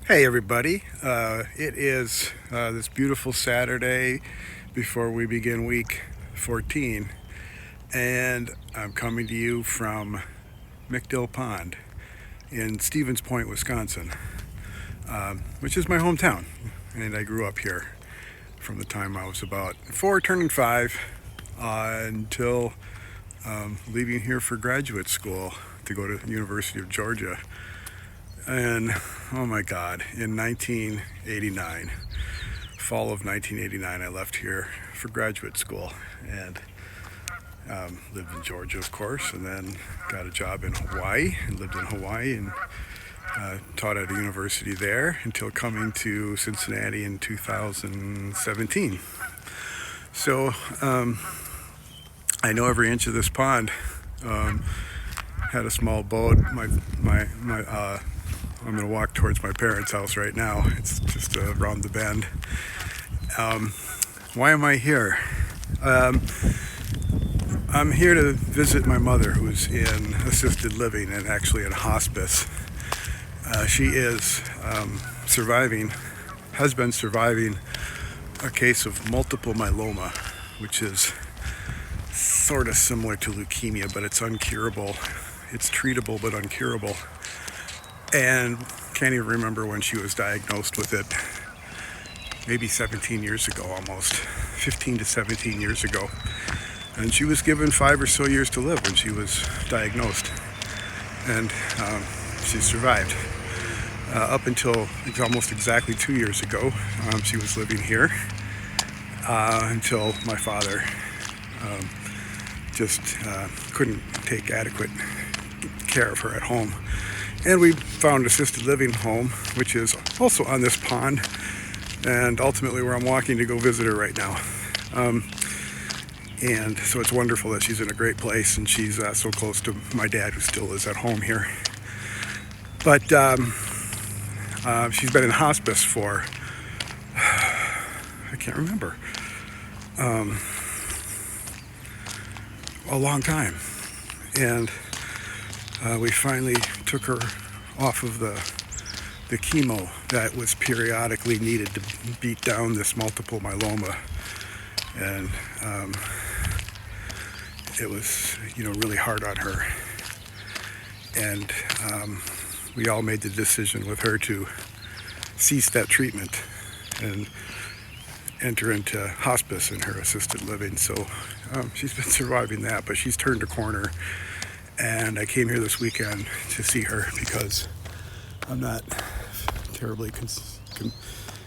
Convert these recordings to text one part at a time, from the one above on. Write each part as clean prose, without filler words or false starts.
Hey everybody, it is this beautiful Saturday before we begin week 14, and I'm coming to you from McDill Pond in Stevens Point, Wisconsin, which is my hometown, and I grew up here from the time I was about 4 turning 5 until leaving here for graduate school to go to the University of Georgia. And oh my God, in 1989, fall of 1989, I left here for graduate school and lived in Georgia, of course, and then got a job in Hawaii and lived in Hawaii and taught at a university there until coming to Cincinnati in 2017. So I know every inch of this pond. Had a small boat. I'm going to walk towards my parents' house right now. It's just around the bend. Why am I here? I'm here to visit my mother, who's in assisted living and actually in hospice. She is has been surviving a case of multiple myeloma, which is sort of similar to leukemia, but it's uncurable. It's treatable, but uncurable. And can't even remember when she was diagnosed with it. Maybe 17 years ago, almost 15 to 17 years ago. And she was given 5 or so years to live when she was diagnosed. And she survived. Up until almost exactly 2 years ago, she was living here until my father just couldn't take adequate care of her at home. And we found an assisted living home, which is also on this pond, and ultimately where I'm walking to go visit her right now. And so it's wonderful that she's in a great place, and she's so close to my dad, who still is at home here. But she's been in hospice for, I can't remember, a long time. And we finally took her off of the chemo that was periodically needed to beat down this multiple myeloma. And it was, really hard on her. And we all made the decision with her to cease that treatment and enter into hospice in her assisted living. So she's been surviving that, but she's turned a corner. And I came here this weekend to see her because I'm not terribly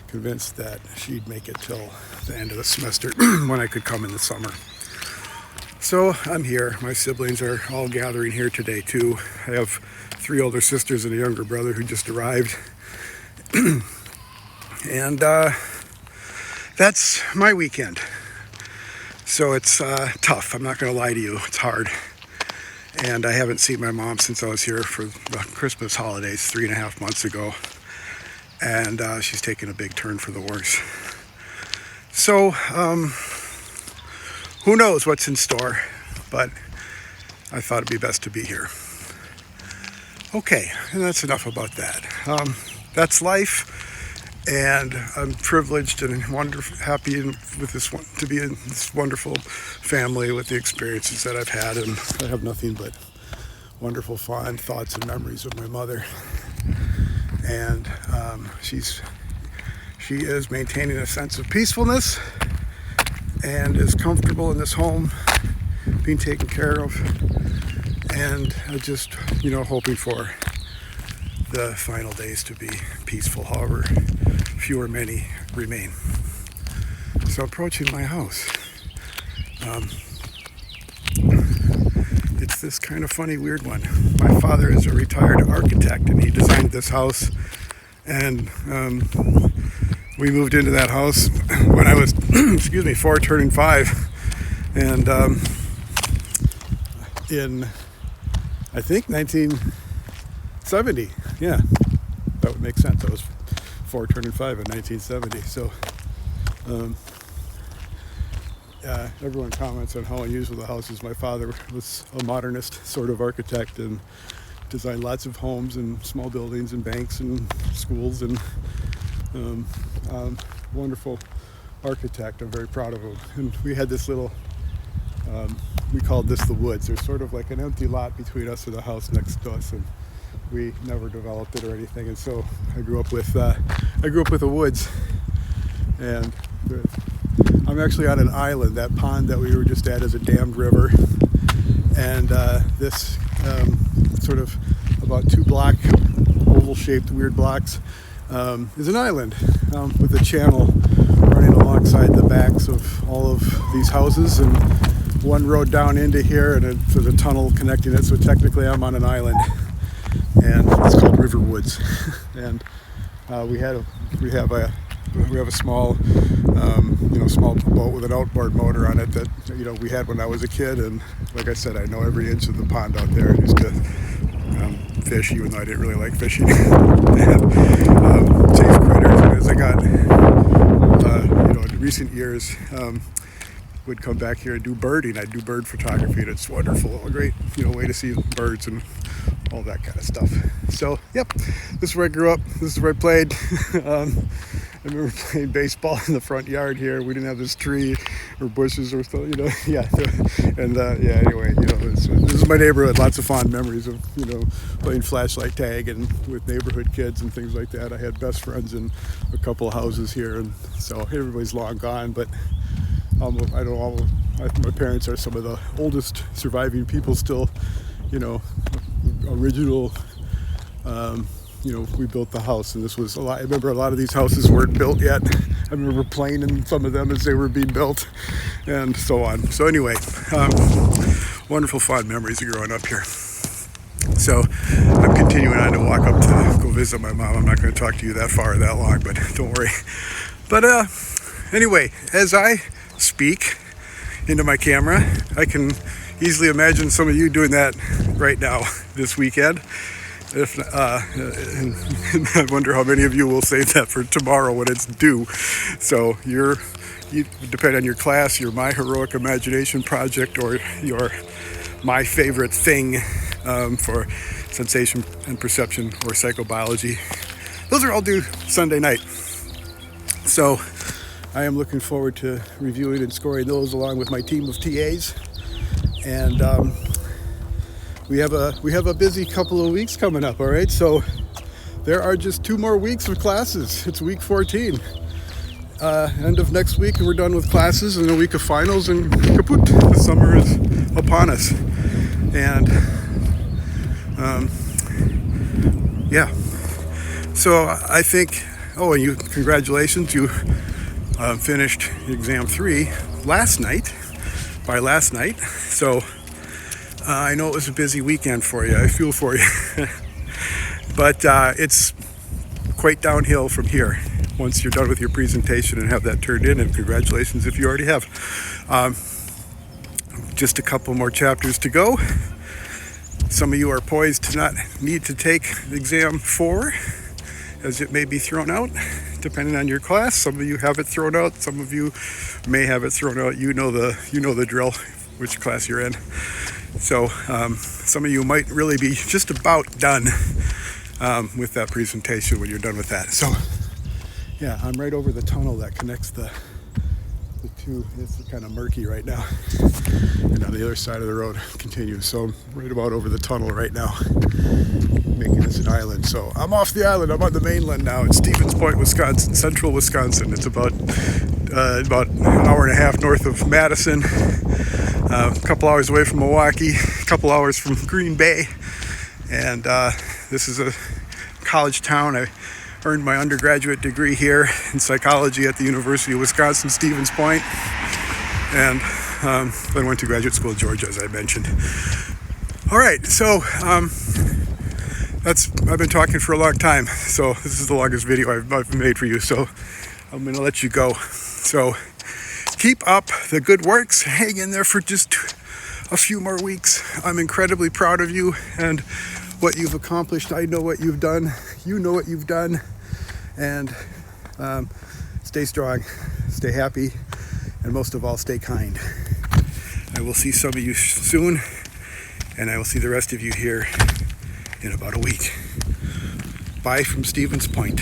convinced that she'd make it till the end of the semester when I could come in the summer. So I'm here. My siblings are all gathering here today too. I have 3 older sisters and a younger brother who just arrived. And that's my weekend. So it's tough. I'm not going to lie to you. It's hard. And I haven't seen my mom since I was here for the Christmas holidays 3.5 months ago. And she's taken a big turn for the worse. So, who knows what's in store, but I thought it'd be best to be here. Okay, and that's enough about that. That's life, and I'm privileged and happy with to be in this wonderful family with the experiences that I've had, and I have nothing but wonderful, fond thoughts and memories of my mother. And she is maintaining a sense of peacefulness and is comfortable in this home, being taken care of, and just hoping for the final days to be peaceful, however few or many remain. So approaching my house, it's this kind of funny, weird one. My father is a retired architect, and he designed this house, and we moved into that house when I was 4 turning 5, and in I think 1970. Yeah, that would make sense. I was 4 turning 5 in 1970. So everyone comments on how unusual the house is. My father was a modernist sort of architect, and designed lots of homes and small buildings and banks and schools, and wonderful architect. I'm very proud of him. And we had this little, we called this the woods. There's sort of like an empty lot between us and the house next to us, and we never developed it or anything. And so I grew up with the woods, and I'm actually on an island. That pond that we were just at is a dammed river, and this sort of about 2 block oval-shaped weird blocks is an island with a channel running alongside the backs of all of these houses, and one road down into here, and there's a tunnel connecting it. So technically I'm on an island, and it's called River Woods. And we have a small small boat with an outboard motor on it that we had when I was a kid. And like I said, I know every inch of the pond out there. I used to fish, even though I didn't really like fishing, and chase critters. And as I got in recent years, would come back here and do birding. I'd do bird photography, and it's wonderful. A great way to see birds and all that kind of stuff. So yep, this is where I grew up. This is where I played. I remember playing baseball in the front yard here. We didn't have this tree or bushes or stuff, yeah. And anyway, this is my neighborhood. Lots of fond memories of playing flashlight tag and with neighborhood kids and things like that. I had best friends in a couple of houses here, and so everybody's long gone, but my parents are some of the oldest surviving people still. Original. We built the house, and this was a lot. I remember a lot of these houses weren't built yet. I remember playing in some of them as they were being built, and so on. So anyway, wonderful fond memories of growing up here. So I'm continuing on to walk up to go visit my mom. I'm not going to talk to you that far or that long, but don't worry. But anyway, as I speak into my camera, I can easily imagine some of you doing that right now this weekend. And I wonder how many of you will save that for tomorrow when it's due. So you depend on your class, your My Heroic Imagination project, or your My Favorite Thing for sensation and perception or psychobiology. Those are all due Sunday night. So I am looking forward to reviewing and scoring those along with my team of TAs. And we have a busy couple of weeks coming up, all right? So there are just 2 more weeks of classes. It's week 14. End of next week, we're done with classes, and a week of finals, and kaput, the summer is upon us. And yeah. So I think, and congratulations, you finished exam 3 last night. So I know it was a busy weekend for you. I feel for you. But it's quite downhill from here once you're done with your presentation and have that turned in, and congratulations if you already have. Just a couple more chapters to go. Some of you are poised to not need to take exam 4, as it may be thrown out, depending on your class. Some of you have it thrown out. Some of you may have it thrown out. You know the drill, which class you're in. So some of you might really be just about done with that presentation when you're done with that. So yeah, I'm right over the tunnel that connects the two. It's kind of murky right now, and on the other side of the road continues. So I'm right about over the tunnel right now, making this an island. So I'm off the island. I'm on the mainland now in Stevens Point, Wisconsin, central Wisconsin. It's about an hour and a half north of Madison, a couple hours away from Milwaukee, a couple hours from Green Bay. And this is a college town. I earned my undergraduate degree here in psychology at the University of Wisconsin, Stevens Point. And then went to graduate school at Georgia, as I mentioned. All right, so I've been talking for a long time. So this is the longest video I've made for you. So I'm going to let you go. So keep up the good works. Hang in there for just a few more weeks. I'm incredibly proud of you and what you've accomplished. I know what you've done. You know what you've done. And stay strong, stay happy, and most of all, stay kind. I will see some of you soon, and I will see the rest of you here in about a week. Bye from Stevens Point.